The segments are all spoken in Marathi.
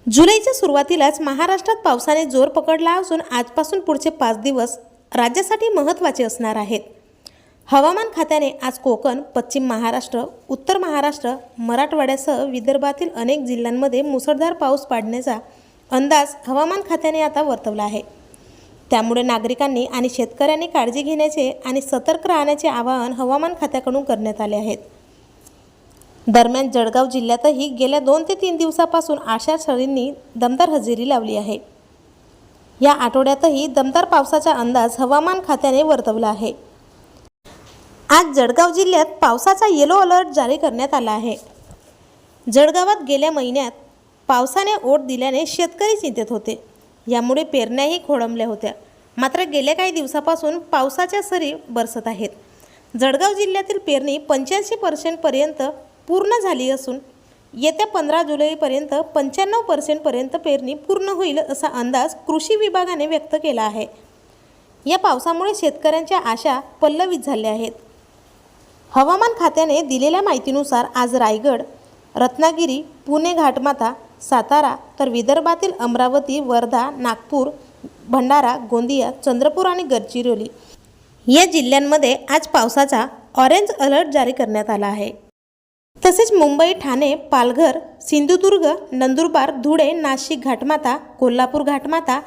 जुलैच्या सुरुवातीलाच महाराष्ट्रात पावसाने जोर पकडला असून आजपासून पुढचे 5 दिवस राज्यासाठी महत्त्वाचे असणार आहेत। हवामान खात्याने आज कोकण, पश्चिम महाराष्ट्र, उत्तर महाराष्ट्र, मराठवाड्यासह विदर्भातील अनेक जिल्ह्यांमध्ये मुसळधार पाऊस पडण्याचा अंदाज हवामान खात्याने आता वर्तवला आहे। त्यामुळे नागरिकांनी आणि शेतकऱ्यांनी काळजी घेण्याचे आणि सतर्क राहण्याचे आवाहन हवामान खात्याकडून करण्यात आले आहे। दरम्यान जळगाव जिल्ह्यातही गेल्या 2 ते 3 दिवसापासून आषाढ सरींनी दमदार हजेरी लावली आहे। या आठवड्यातही दमदार पावसाचा अंदाज हवामान खात्याने वर्तवला आहे। आज जळगाव जिल्ह्यात पावसाचा येलो अलर्ट जारी करण्यात आला आहे। जळगावात गेल्या महिन्यात पावसाने ओढ दिल्याने शेतकरी चिंतेत होते। यामुळे पेरण्याही खोळंबल्या होत्या। मात्र गेल्या काही दिवसापासून पावसाच्या सरी बरसत आहेत। जळगाव जिल्ह्यातील पेरणी 85% पर्यंत पूर्ण झाली असून येत्या 15 जुलैपर्यंत 95% पर्यंत पेरणी पूर्ण होईल असा अंदाज कृषी विभागाने व्यक्त केला आहे। या पावसामुळे शेतकऱ्यांच्या आशा पल्लवित झाल्या आहेत। हवामान खात्याने दिलेल्या माहितीनुसार आज रायगड, रत्नागिरी, पुणे घाटमाथा, सातारा तर विदर्भातील अमरावती, वर्धा, नागपूर, भंडारा, गोंदिया, चंद्रपूर आणि गडचिरोली या जिल्ह्यांमध्ये आज पावसाचा ऑरेंज अलर्ट जारी करण्यात आला आहे। तसेच मुंबई, ठाणे, पालघर, सिंधुदुर्ग, नंदुरबार, धुळे, नाशिक घाटमाथा, कोल्हापूर घाटमाथा,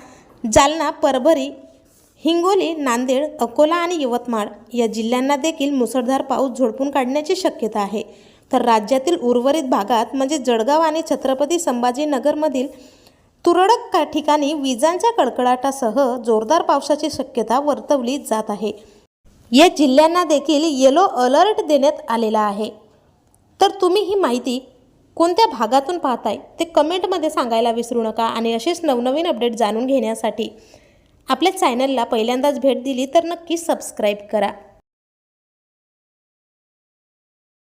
जालना, परभणी, हिंगोली, नांदेड, अकोला आणि यवतमाळ या जिल्ह्यांना देखील मुसळधार पाऊस झोडपून काढण्याची शक्यता आहे। तर राज्यातील उर्वरित भागात म्हणजे जळगाव आणि छत्रपती संभाजीनगरमधील तुरळक ठिकाणी विजांच्या कडकडाटासह जोरदार पावसाची शक्यता वर्तवली जात आहे। या जिल्ह्यांना देखील येलो अलर्ट देण्यात आलेला आहे। तर तुम्ही ही माहिती कोणत्या भागातून पाहताय ते कमेंटमध्ये सांगायला विसरू नका आणि असेच नवनवीन अपडेट जाणून घेण्यासाठी आपल्या चॅनलला पहिल्यांदाच भेट दिली तर नक्की सबस्क्राईब करा।